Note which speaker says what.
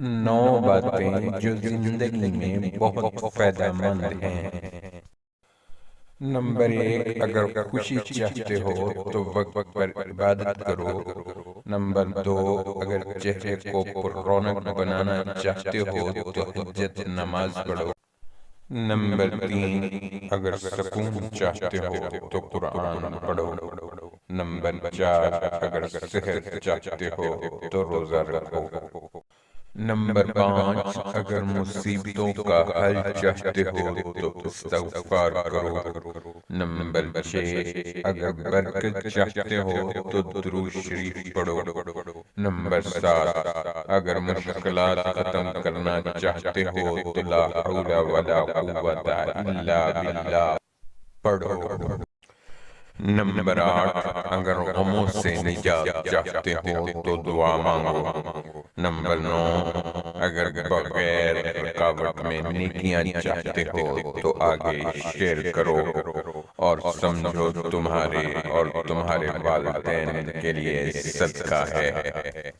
Speaker 1: نو باتیں جو زندگی میں بہت فائدہ مند ہیں۔ نمبر 1، اگر خوشی چاہتے ہو تو وقت پر عبادت کرو۔ نمبر 2، اگر چہرے کو پر رونق بنانا چاہتے ہو تو تہجد نماز پڑھو۔ نمبر 3، اگر سکون چاہتے ہو تو قرآن پڑھو۔ نمبر 4، اگر صحت چاہتے ہو تو روزہ رکھو۔ نمبر 5، اگر مصیبتوں کا حل چاہتے ہو تو استغفار کرو۔ نمبر 6، اگر برکت چاہتے ہو تو درود شریف پڑھو۔ نمبر 7، اگر مشکلات ختم کرنا چاہتے ہو تو لا حول ولا قوت الا باللہ پڑھو۔ نمبر 8، اگر غموں سے نجات چاہتے ہو تو دعا مانگو۔ نمبر 9، اگر بغیر رکاوٹ میں نیکیاں چاہتے ہو تو آگے شیئر کرو اور سمجھو تمہارے اور تمہارے والدین کے لیے صدقہ ہے۔